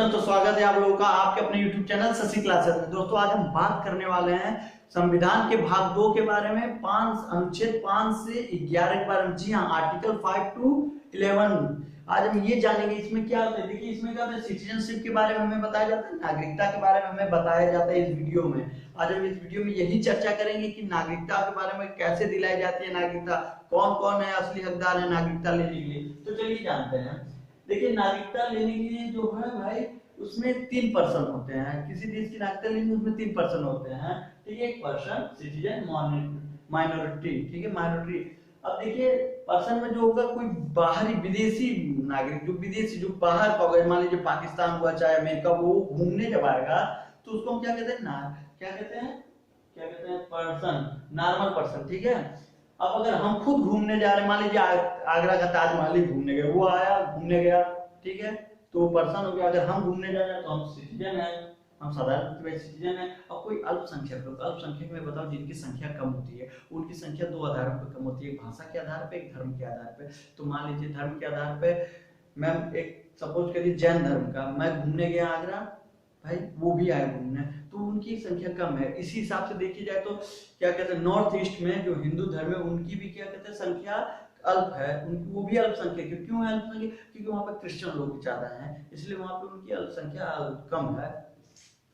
तो स्वागत है आप लोगों का आपके अपने YouTube चैनल शशि क्लासेस में। दोस्तों आज हम बात करने वाले हैं संविधान के भाग 2 के बारे में, अनुच्छेद 5 से 11 के बारे में। जी हाँ, आर्टिकल 5 to 11 आज हम ये जानेंगे इसमें क्या होता है। देखिए इसमें क्या होता है, सिटीजनशिप के बारे में हमें बताया जाता है, नागरिकता के बारे में हमें बताया जाता है। इस वीडियो में आज हम इस वीडियो में यही चर्चा करेंगे कि नागरिकता के बारे में कैसे दिलाई जाती है नागरिकता, कौन कौन है असली हकदार है नागरिकता लेने के लिए। तो चलिए जानते हैं। देखिए नागरिकता लेने के लिए जो है भाई उसमें 3% होते हैं। किसी देश की नागरिकता लेने उसमें 3% होते हैं, ठीक है। एक पर्सन, सिटीजन, माइनॉरिटी, ठीक है, माइनॉरिटी। अब देखिए पर्सन में जो होगा कोई बाहरी विदेशी नागरिक, जो विदेशी जो बाहर का होगा, मान लीजिए पाकिस्तान हुआ चाहे अमेरिका, वो घूमने जब आएगा तो उसको हम क्या कहते हैं ना, क्या कहते हैं पर्सन, नॉर्मल पर्सन, ठीक है। अब अगर हम खुद घूमने जा रहे हैं, मान लीजिए आगरा का ताजमहल ही घूमने गए, वो आया घूमने गया, ठीक है, तो वो पर्सन हो गया। अगर हम घूमने जा रहे हैं तो हम सिटीजन है, हम साधारण सिटीजन है। और कोई अल्पसंख्यक लोग, अल्पसंख्यक में बताओ जिनकी संख्या कम होती है, उनकी संख्या 2 आधारों पर कम होती है, एक भाषा के आधार पे, एक धर्म के आधार पे। तो मान लीजिए धर्म के आधार पे मैं एक सपोज करिए जैन धर्म का, मैं घूमने गया आगरा, भाई वो भी आए घूमने, तो उनकी संख्या कम है। इसी हिसाब से देखी जाए तो क्या कहते हैं, नॉर्थ ईस्ट में जो हिंदू धर्म है उनकी भी क्या कहते हैं संख्या अल्प है, उनकी वो भी अल्पसंख्यक है। क्यों है अल्पसंख्यक? क्योंकि वहां पर क्रिश्चियन लोग ज्यादा हैं, इसलिए वहां पे उनकी अल्पसंख्या कम है,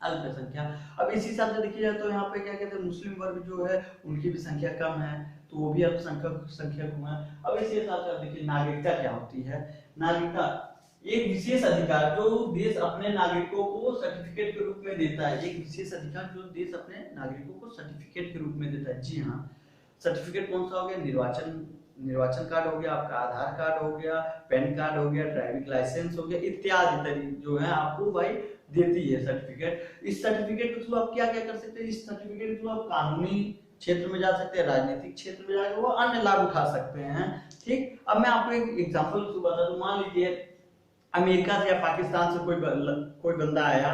अल्पसंख्या। अब इसी हिसाब से देखी जाए तो यहाँ पे क्या कहते हैं मुस्लिम वर्ग जो है उनकी भी संख्या कम है, तो वो भी अल्पसंख्यक हुआ है। अब इसी हिसाब से देखिए नागरिकता क्या होती है। नागरिकता एक विशेष अधिकार जो देश अपने नागरिकों को सर्टिफिकेट के रूप में देता है, एक विशेष अधिकार जो देश अपने नागरिकों को सर्टिफिकेट के रूप में देता है। जी हाँ, सर्टिफिकेट कौन सा हो गया? निर्वाचन कार्ड हो गया, आपका आधार कार्ड हो गया, पैन कार्ड हो गया, ड्राइविंग लाइसेंस हो गया, इत्यादि जो है आपको भाई देती है सर्टिफिकेट। इस सर्टिफिकेट के थ्रू आप क्या क्या कर सकते हैं? इस सर्टिफिकेट के थ्रू आप कानूनी क्षेत्र में जा सकते हैं, राजनीतिक क्षेत्र में जाकर वो अन्य लाभ उठा सकते हैं, ठीक। अब मैं आपको एक एग्जांपल बता दूं, मान लीजिए अमेरिका से या पाकिस्तान से कोई बंदा आया,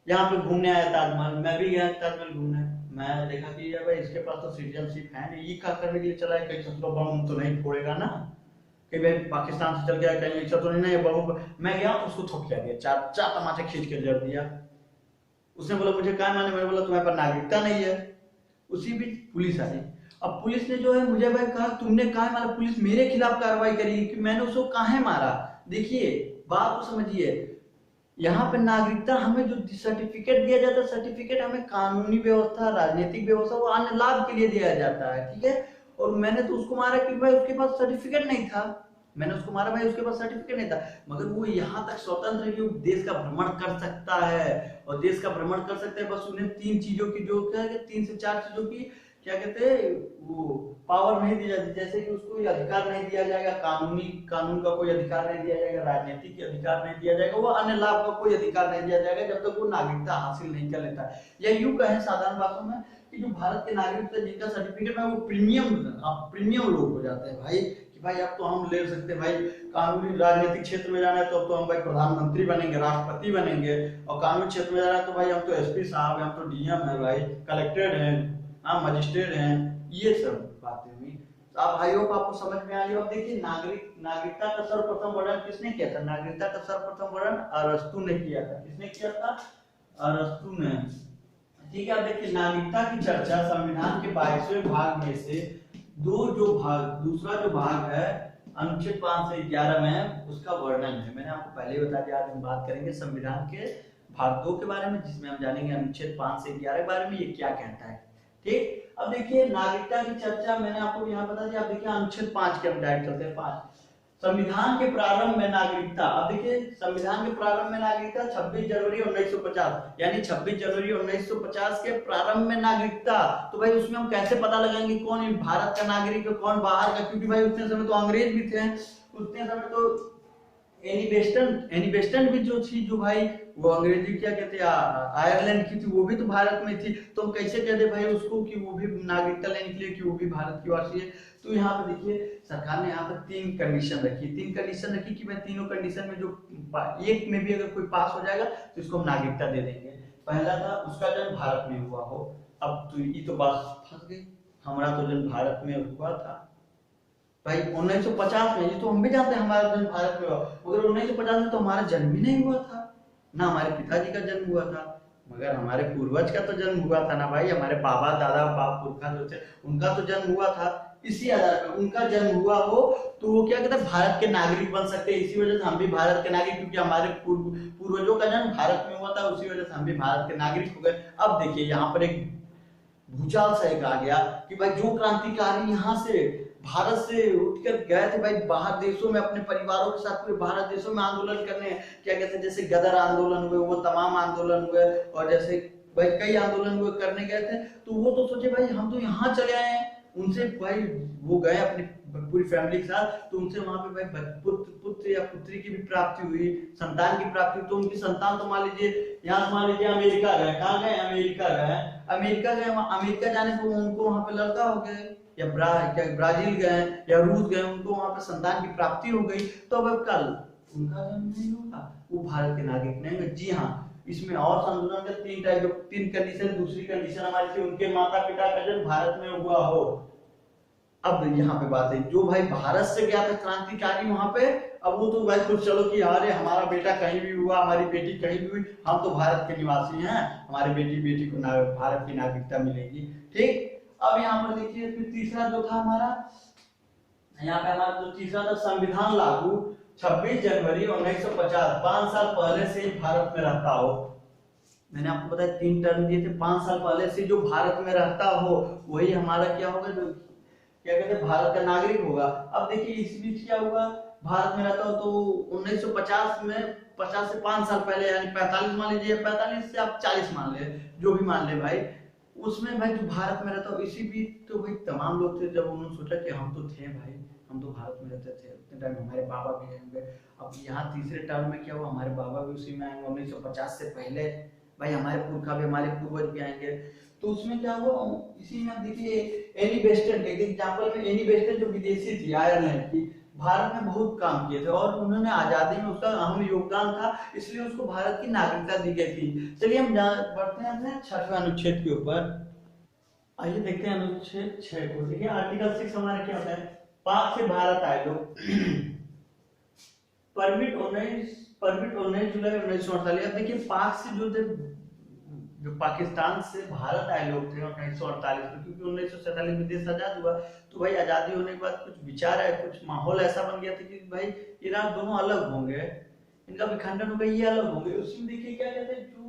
यहाँ पे घूमने आया ताजमहल, मैं भी गया ताजमहल घूमने, मैं देखा कि यार भाई इसके पास तो सिटीजनशिप है नहीं, ये क्या करने के लिए चला है, कहीं ससुरा बम तो नहीं फोड़ेगा ना, कि भाई पाकिस्तान से चल गया कहीं ऐसा तो नहीं है बम। मैं गया उसको थोपिया दिया, चार टमाटर खींच के जड़ दिया। उसने बोला मुझे क्या माने, मैंने बोला तुम्हारे पास नागरिकता नहीं है। उसी बीच पुलिस आई। अब पुलिस ने जो है मुझे भाई कहा तुमने कहा मारा, पुलिस मेरे खिलाफ कार्रवाई करेगी कि मैंने उसको कहा मारा। देखिए बात को समझिए, यहाँ पे नागरिकता हमें जो सर्टिफिकेट दिया जाता है, सर्टिफिकेट हमें कानूनी व्यवस्था, राजनीतिक व्यवस्था, वो अन्य लाभ के लिए दिया जाता है, ठीक है। और मैंने तो उसको मारा कि भाई उसके पास सर्टिफिकेट नहीं था, मैंने उसको मारा भाई उसके पास सर्टिफिकेट नहीं था, मगर वो यहाँ तक स्वतंत्र है कि देश का भ्रमण कर सकता है। और देश का भ्रमण कर सकते हैं, बस उन्हें 3 चीजों की जो क्या है, 3 से 4 चीजों की क्या कहते हैं वो पावर नहीं दी जाती। जैसे कि उसको अधिकार नहीं दिया जाएगा, कानून का कोई अधिकार नहीं दिया जाएगा, राजनीतिक अधिकार नहीं दिया जाएगा, वो अन्य लाभ का कोई अधिकार नहीं दिया जाएगा जब तक वो नागरिकता हासिल नहीं कर लेता। या यूं कहें साधारण भाषा में कि जो भारत के नागरिक थे जिनका सर्टिफिकेट है वो प्रीमियम लोग हो जाते हैं भाई, कि भाई अब तो हम ले सकते हैं भाई, कानूनी राजनीतिक क्षेत्र में जाना है तो अब तो हम भाई प्रधानमंत्री बनेंगे, राष्ट्रपति बनेंगे, और कानूनी क्षेत्र में जाना है तो भाई हम तो एसपी साहब हैं, हम तो डीएम है भाई, कलेक्टर हैं, मजिस्ट्रेट हैं, ये सब बातें हुई। तो आप भाइयों को आपको समझ में आई। अब देखिए नागरिकता का सर्वप्रथम वर्णन किसने किया था? नागरिकता का सर्वप्रथम वर्णन अरस्तु ने किया था। किसने किया था? अरस्तु ने, ठीक है। अब देखिए नागरिकता की चर्चा संविधान के 22वें भाग में से दूसरा जो भाग है अनुच्छेद 5 से 11 में उसका वर्णन है। मैंने आपको पहले ही बता दिया, आज हम बात करेंगे संविधान के भाग 2 के बारे में, जिसमें हम जानेंगे अनुच्छेद 5 से 11 के बारे में ये क्या कहता है, ठीक। अब देखिए नागरिकता की चर्चा मैंने आपको यहाँ बता दिया। अब देखिए अनुच्छेद 5 के हम डायरेक्ट चलते हैं। 5 संविधान के प्रारंभ में नागरिकता। अब देखिए संविधान के प्रारंभ में नागरिकता 26 जनवरी 1950, यानी 26 जनवरी 1950 के प्रारंभ में नागरिकता। तो भाई उसमें हम कैसे पता लगाएंगे कौन भारत का नागरिक है कौन बाहर का, क्योंकि भाई उतने समय तो अंग्रेज भी थे, उतने समय तो एनी वेस्टर्न भी जो थी, जो भाई वो अंग्रेजी क्या कहते हैं आयरलैंड की थी, वो भी तो भारत में थी। तो हम कैसे कहते भाई उसको कि वो भी नागरिकता लेने के लिए कि वो भी भारत की वासी है। तो यहाँ पे देखिए सरकार ने यहाँ पर 3 कंडीशन रखी कि मैं तीनों कंडीशन में जो एक में भी अगर कोई पास हो जाएगा तो इसको हम नागरिकता दे देंगे। पहला था उसका जन्म भारत में हुआ हो। अब तो ये तो बात फंस गई, हमारा तो जन्म भारत में हुआ था भाई 1950 में, ये तो हम भी जानते हैं हमारा जन्म भारत में हुआ, मगर 1950 में तो हमारा जन्म ही नहीं हुआ था, ना हमारे पिताजी का जन्म हुआ था, मगर हमारे पूर्वज का तो जन्म हुआ था ना भाई, हमारे बाबा दादा बाप पुरखा जो थे उनका तो जन्म हुआ था। इसी आधार पर उनका जन्म हुआ हो तो वो क्या कहते हैं भारत के नागरिक बन सकते हैं। इसी वजह से हम भी भारत के नागरिक, क्योंकि हमारे पूर्वजों का जन्म भारत में हुआ था, उसी वजह से हम भी भारत के नागरिक हो गए। अब देखिए यहाँ पर एक भूचाल सा एक आ गया कि भाई जो क्रांतिकारी यहाँ से भारत से उठकर गए थे भाई बाहर देशों में अपने परिवारों के साथ पूरे भारत देशों में आंदोलन करने, क्या कहते हैं जैसे गदर आंदोलन हुए, वो तमाम आंदोलन हुए, और जैसे भाई कई आंदोलन हुए करने गए थे, तो वो तो सोचे भाई हम तो यहाँ चले आए हैं। उनसे भाई वो गए अपनी पूरी फैमिली के साथ, तो उनसे वहां पे भाई पुत्र या पुत्री की भी प्राप्ति हुई, संतान की प्राप्ति हुई। तो उनकी संतान तो मान लीजिए यहाँ मान लीजिए अमेरिका गए, कहाँ गए अमेरिका गए, अमेरिका गए, अमेरिका जाने पर उनको वहां पे लड़का हो गए, या ब्राजील गए या रूस गए, उनको वहां पे संतान की प्राप्ति हो गई, तो अब कल उनका जन्म नहीं होगा, वो भारत के नागरिक नहीं होंगे। जी हाँ, इसमें और संशोधन के तीन कंडीशन। दूसरी कंडीशन हमारी थी उनके माता पिता का जन्म भारत में हुआ हो। अब यहाँ पे बात है जो भाई भारत से गया था क्रांतिकारी वहां पे, अब वो तो भाई खुद चलो कि अरे हमारा बेटा कहीं भी हुआ, हमारी बेटी कहीं भी हुई, हम तो भारत के निवासी हैं, हमारी बेटी को भारत की नागरिकता मिलेगी। ठीक, अब यहाँ पर देखिए फिर तीसरा जो था हमारा, यहाँ पे हमारा जो तीसरा था संविधान लागू 26 जनवरी 1950, 5 साल पहले से भारत में रहता हो। मैंने आपको बताया 3 टर्म दिए थे, 5 साल पहले से जो भारत में रहता हो वही हमारा क्या होगा, जो क्या कहते हैं भारत का नागरिक होगा। अब देखिए इस बीच क्या हुआ, भारत में रहता हो तो 1950 में 50 से 5 साल पहले यानी 45 मान लीजिए, 45 से आप 40 मान ले, जो भी मान ले भाई, उसमें भाई जो भारत में रहता हो इसी बीच तो भाई तमाम लोग थे, जब उन्होंने सोचा कि हम तो थे भाई, हम तो भारत में रहते थे, उतने टाइम हमारे बाबा भी आएंगे। अब यहाँ तीसरे टर्म में क्या हुआ, हमारे बाबा भी उसी में आएंगे, 1950 से पहले भाई हमारे पुरखा भी हमारे पूर्वज भी आएंगे। तो उसमें क्या हुआ, इसी में देखिए एनी बेस्टन एक एग्जांपल में, एनी बेस्टन जो विदेशी थी आयरलैंड की, भारत में बहुत काम किए थे और उन्होंने आजादी में उसका अहम योगदान था, इसलिए उसको भारत की नागरिकता दी गई थी। चलिए हम बढ़ते हैं 6वें अनुच्छेद के ऊपर। आइए देखते हैं अनुच्छेद 6 को। देखिए आर्टिकल 6 हमारा क्या होता है, पाक से भारत आए लोग परमिट 19 जुलाई 1948। अब देखिए पाक से जो पाकिस्तान से भारत आए लोग थे 1948 में, क्योंकि 1947 में देश आजाद हुआ, तो भाई आजादी होने के बाद कुछ विचार है, कुछ माहौल ऐसा बन गया था कि भाई ईरान दोनों अलग होंगे, इनका विखंडन होगा, ये अलग होंगे। उसमें देखिए क्या कहते हैं, जो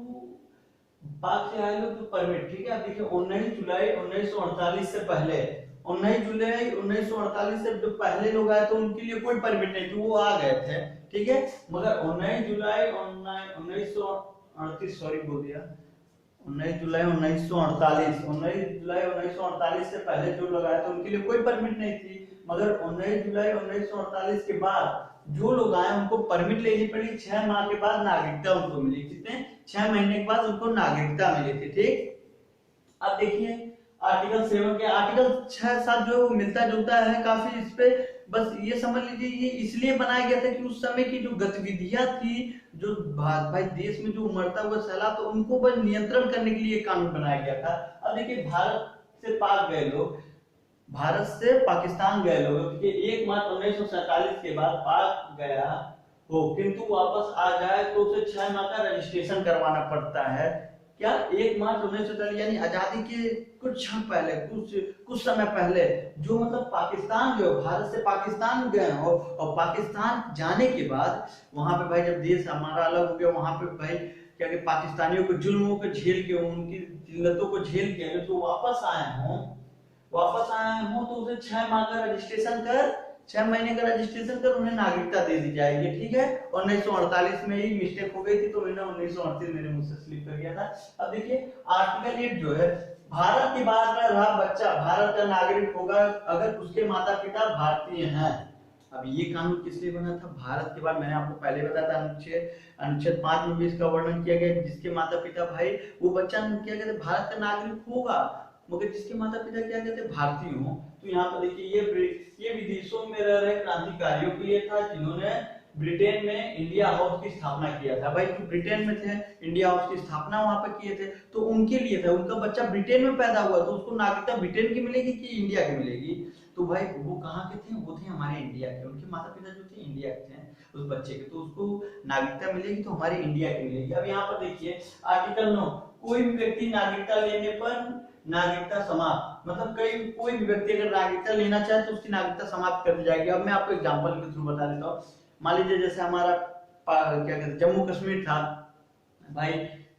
पाक से आए लोग तो परमिट, ठीक है। देखिए 19 जुलाई 1948 से पहले, 19 जुलाई 1948 से जो पहले लोग आए तो उनके लिए कोई परमिट नहीं थी, वो आ गए थे, ठीक है। मगर 19 जुलाई 1938 सॉरी बोल दिया, 19 जुलाई 1948, 19 जुलाई 1948 से पहले जो लोग आए थे उनके लिए कोई परमिट नहीं थी। मगर 19 जुलाई 1948 के बाद जो लोग आए उनको परमिट लेनी पड़ी, 6 माह के बाद नागरिकता उनको मिली। कितने, 6 महीने के बाद उनको नागरिकता मिली थी, ठीक। अब देखिए आर्टिकल 7 के आर्टिकल 6 7 जो मिलता जुलता है काफी, इस पे बस ये समझ लीजिए ये इसलिए बनाया गया था कि उस समय की जो गतिविधियां थी, जो भाई देश में जो उमड़ता हुआ सैलाब, तो उनको बस नियंत्रण करने के लिए कानून बनाया गया था। अब देखिए भारत से पाक गए लोग, भारत से पाकिस्तान गए लोग, देखिए 1 मार्च 1947 के बाद पाक गया हो किंतु वापस आ जाए तो उसे 6 माह का रजिस्ट्रेशन करवाना पड़ता है। क्या, 1 मार्च 1947 यानी आजादी के कुछ क्षण पहले, कुछ समय पहले, जो मतलब पाकिस्तान जो भारत से पाकिस्तान गए हो, और पाकिस्तान जाने के बाद वहां पे भाई जब देश हमारा अलग हो गया, वहां पे भाई क्या कि पाकिस्तानियों को जुल्मों को झेल के, उनकी जिल्लतों को झेल के जो वापस आए हो तो उसे 6 माह का रजिस्ट्रेशन कर, 6 महीने का रजिस्ट्रेशन कर उन्हें नागरिकता दे दी जाएगी, ठीक है। 1948 में ही मिस्टेक हो गई थी, तो मैंने 1938 मेरे मुझसे स्लिप कर गया था। अब देखिए आर्टिकल 8 जो है, भारत के बाद में रहा बच्चा भारत का नागरिक होगा अगर उसके माता पिता भारतीय हैं। अब ये कानून किस लिए बना था, भारत के बाद, मैंने आपको पहले बताया था अनुच्छेद 5 में भी इसका वर्णन किया गया, जिसके माता पिता भाई वो बच्चा क्या कहते हैं भारत का नागरिक होगा, मगर जिसके माता पिता क्या कहते हैं भारतीय हो। तो यहाँ पर देखिए ये विदेशों में रह रहे क्रांतिकारियों के लिए था, जिन्होंने ब्रिटेन में इंडिया हाउस की स्थापना किया था। भाई जो ब्रिटेन में थे, इंडिया हाउस की स्थापना वहां पर किए थे, तो उनके लिए था, उनका बच्चा ब्रिटेन में पैदा हुआ तो उसको नागरिकता ब्रिटेन की मिलेगी कि इंडिया की मिलेगी। तो भाई वो कहाँ के थे, वो थे हमारे इंडिया के, उनके माता पिता जो थे इंडिया के थे। उस बच्चे की, तो उसको नागरिकता मिलेगी तो हमारी इंडिया की मिलेगी। अब यहाँ पर देखिए आर्टिकल 9, कोई भी व्यक्ति नागरिकता लेने पर नागरिकता समाप्त, मतलब कोई भी व्यक्ति अगर नागरिकता लेना चाहे तो उसकी नागरिकता समाप्त कर दी जाएगी। अब मैं आपको एग्जांपल के थ्रू बता देता हूँ। मान लीजिए जैसे हमारा क्या कहते हैं जम्मू कश्मीर था भाई,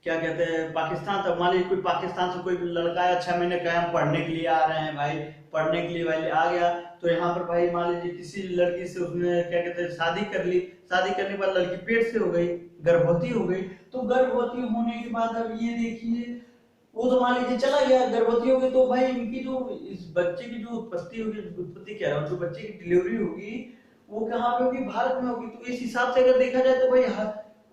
क्या कहते हैं पाकिस्तान था, मान लीजिए कोई पाकिस्तान से कोई लड़का है 6 महीने का हम पढ़ने के लिए आ रहे हैं भाई, पढ़ने के लिए भाई आ गया, तो यहाँ पर भाई मान लीजिए किसी लड़की से उसने क्या कहते हैं शादी कर ली, शादी करने के बाद लड़की पेट से हो गई, गर्भवती हो गई, तो गर्भवती होने के बाद अब ये देखिए वो तो मान लीजिए चला गया, गर्भवती होगी, तो भाई इनकी जो इस बच्चे की जो उत्पत्ति होगी, उत्पत्ति कह रहा हूँ, जो बच्चे की डिलीवरी होगी वो कहाँ पे होगी, भारत में होगी। तो इस हिसाब से अगर देखा जाए तो भाई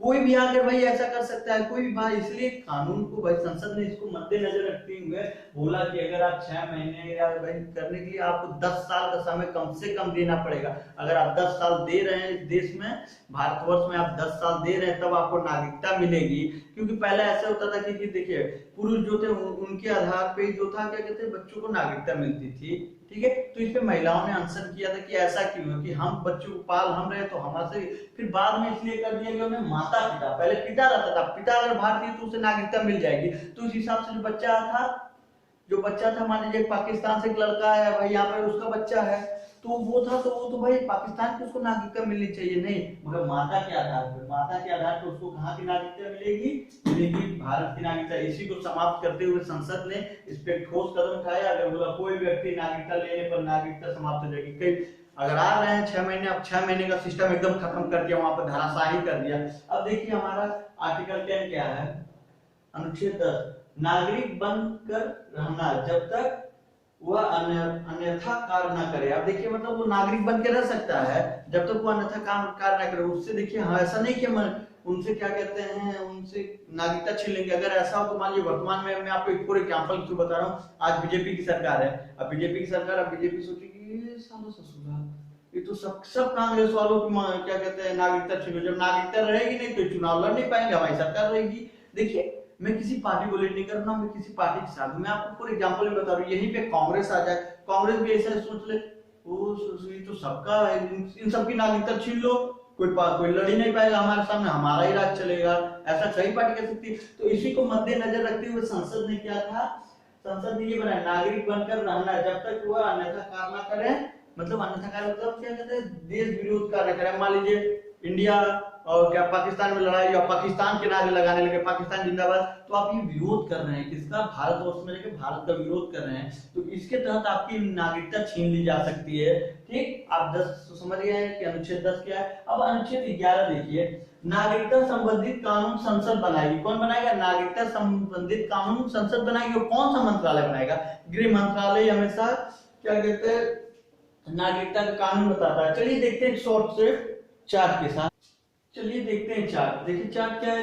कोई भी आकर भाई ऐसा कर सकता है, कोई भी भाई, इसलिए कानून को भाई संसद ने इसको मद्देनजर रखते हुए बोला कि अगर आप 6 महीने या भाई करने के लिए आपको 10 साल का समय कम से कम देना पड़ेगा। अगर आप 10 साल दे रहे हैं इस देश में, भारतवर्ष में आप 10 साल दे रहे हैं तब आपको नागरिकता मिलेगी। क्योंकि पहले ऐसा होता था कि देखिए पुरुष जो थे उनके आधार पे जो था क्या कहते हैं बच्चों को नागरिकता मिलती थी, ठीक है। तो इस पे महिलाओं ने आंसर किया था कि ऐसा क्यों है कि हम बच्चों को पाल हम रहे तो हमारे, फिर बाद में इसलिए कर दिया गया उन्हें माता पिता, पहले पिता रहता था, पिता अगर भारतीय तो उसे नागरिकता मिल जाएगी। तो इस हिसाब से जो बच्चा था मान लीजिए पाकिस्तान से एक लड़का है भाई, यहाँ पर उसका बच्चा है, तो वो तो भाई पाकिस्तान की उसको नागरिकता मिलनी चाहिए, नहीं मगर माता के आधार पर उसको कहाँ की नागरिकता मिलेगी भारत की नागरिकता। इसी को समाप्त करते हुए संसद ने इस पे ठोस कदम उठाया। अगर बोला कोई व्यक्ति नागरिकता लेने पर नागरिकता समाप्त हो जाएगी, कई अगर आ रहे हैं 6 महीने, अब 6 महीने का सिस्टम एकदम खत्म कर दिया, वहां पर धराशाही कर दिया। अब देखिए हमारा आर्टिकल 10 क्या है, अनुच्छेद 10, नागरिक बनकर रहना जब तक वह अन्यथा कार्य न करे। अब देखिए मतलब वो नागरिक बन के रह सकता है जब तक वो अन्यथा कार्य न करे। उससे देखिए हाँ ऐसा नहीं कि उनसे क्या कहते हैं उनसे नागरिकता छीन लेंगे। अगर ऐसा हो तो मान लीजिए वर्तमान में मैं आपको एक पूरे एग्जांपल क्यों बता रहा हूँ, आज बीजेपी की सरकार है, अब बीजेपी की सरकार, अब बीजेपी सोचेगी ये सालों ससुरा ये तो सब कांग्रेस वालों की क्या कहते हैं नागरिकता छीनो, जब नागरिकता रहेगी नहीं तो चुनाव लड़ नहीं पाएंगे, हमारी सरकार रहेगी। देखिए मैं किसी पार्टी को लेट नहीं कर रहा हूं, मैं किसी पार्टी के साथ, मैं आपको पूरे एग्जांपल में बता रहा हूं। यहीं पे कांग्रेस आ जाए, कांग्रेस भी ऐसा सोच ले वो तो सबका है, इन सबकी नागरिकता छीन लो, कोई लड़ ही नहीं पाएगा हमारे सामने, हमारा ही राज चलेगा, ऐसा सही पार्टी कह सकती है। तो इसी को मद्देनजर रखते हुए संसद ने क्या था, संसद ने ये बनाया नागरिक बनकर रहना जब तक वह अन्यथा कार्य न करे, मतलब अन्यथा कार्य मतलब क्या कहते हैं देश विरोध कार्य करे। मान लीजिए इंडिया और क्या पाकिस्तान में लड़ाई और पाकिस्तान के नारे लगाने लगे, पाकिस्तान जिंदाबाद, तो आप ये विरोध कर रहे हैं किसका, भारतवर्ष में लेकर भारत का विरोध कर रहे हैं, तो इसके तहत आपकी नागरिकता छीन ली जा सकती है। ठीक, आप 10 समझ गए हैं कि अनुच्छेद 10 क्या है। अब अनुच्छेद 11 देखिए, नागरिकता संबंधित कानून संसद बनाएगी। कौन बनाएगा, नागरिकता संबंधित कानून संसद बनाएगी। और कौन सा मंत्रालय बनाएगा, गृह मंत्रालय हमेशा क्या कहते हैं नागरिकता का कानून बताता है। चलिए देखते हैं शॉर्ट से चार्ट के साथ, चलिए देखते हैं चार्ट। देखिए चार्ट क्या है।